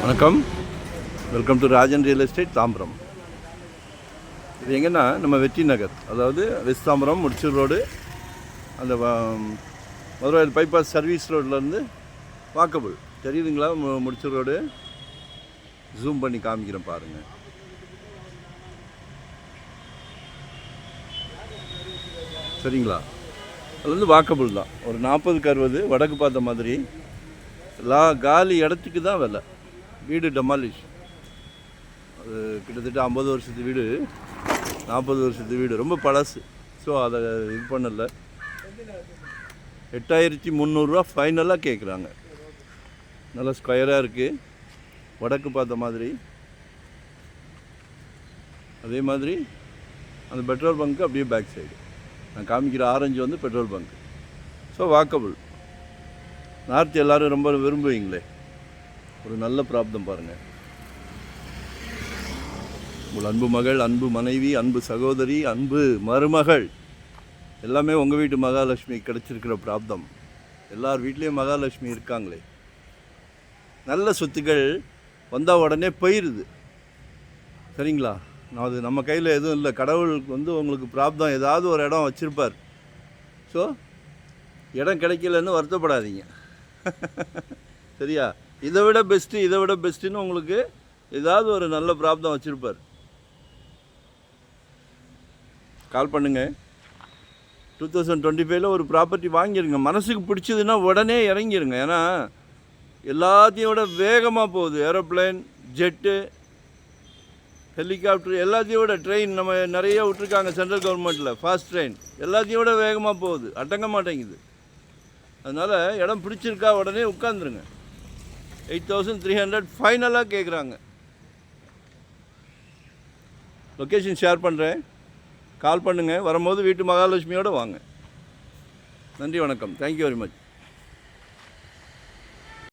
வணக்கம். Welcome to Rajan real estate Tambaram. இது எங்கன்னா நம்ம வெற்றி நகர், அதாவது வெஸ்ட் தாம்பரம் முடிச்சூர் ரோடு, அந்த மதுரை பைபாஸ் சர்வீஸ் ரோட்லேருந்து வாக்கபிள் தெரியுதுங்களா? முடிச்சூர் ரோடு ஜூம் பண்ணி காமிக்கிறேன் பாருங்கள். சரிங்களா? அது வந்து வாக்கபிள் தான். ஒரு 40க்கு 60 வடக்கு பார்த்த மாதிரி காலி இடத்துக்கு தான் விலை. வீடு டெமாலிஷ், அது கிட்டத்தட்ட 50 வருஷத்து வீடு, 40 வருஷத்து வீடு, ரொம்ப பழசு. ஸோ அதை இது பண்ணலை. 8300 ஃபைனலாக கேட்குறாங்க. நல்லா ஸ்கொயராக இருக்குது, வடக்கு பார்த்த மாதிரி. அதே மாதிரி அந்த பெட்ரோல் பங்க்கு அப்படியே பேக் சைடு நான் காமிக்கிற ஆரஞ்சு வந்து petrol bunk. So walkable. North எல்லோரும் ரொம்ப விரும்புவீங்களே, ஒரு நல்ல ப்ராப்ளம் பாருங்கள். உங்கள் அன்பு மகள், அன்பு மனைவி, அன்பு சகோதரி, அன்பு மருமகள் எல்லாமே உங்கள் வீட்டு மகாலட்சுமி கிடச்சிருக்கிற ப்ராப்ளம். எல்லார் வீட்லேயும் மகாலட்சுமி இருக்காங்களே. நல்ல சொத்துக்கள் வந்தால் உடனே போயிடுது. சரிங்களா? அது நம்ம கையில் எதுவும் இல்லை. கடவுளுக்கு வந்து உங்களுக்கு ப்ராப்ளம் ஏதாவது ஒரு இடம் வச்சுருப்பார். ஸோ இடம் கிடைக்கலன்னு வருத்தப்படாதீங்க. சரியா? இதை விட பெஸ்ட்டுன்னு உங்களுக்கு ஏதாவது ஒரு நல்ல ப்ராப்ளம் வச்சுருப்பார். கால் பண்ணுங்கள். 2025 ஒரு ப்ராப்பர்ட்டி வாங்கிடுங்க. மனசுக்கு பிடிச்சதுன்னா உடனே இறங்கிடுங்க. ஏன்னா எல்லாத்தையும் விட வேகமாக போகுது. ஏரோப்ளேன், ஜெட்டு, ஹெலிகாப்டர், எல்லாத்தையும் விட ட்ரெயின் நம்ம நிறைய விட்ருக்காங்க சென்ட்ரல் கவர்மெண்ட்டில். ஃபாஸ்ட் ட்ரெயின் எல்லாத்தையும் விட வேகமாக போகுது, அடங்க மாட்டேங்குது. அதனால் இடம் பிடிச்சிருக்கா உடனே உட்காந்துருங்க. 8300 ஃபைனலாக கேட்குறாங்க. லொக்கேஷன் ஷேர் பண்ணுறேன், கால் பண்ணுங்கள். வரும்போது வீட்டு மகாலட்சுமியோடு வாங்க. நன்றி, வணக்கம். Thank you very much.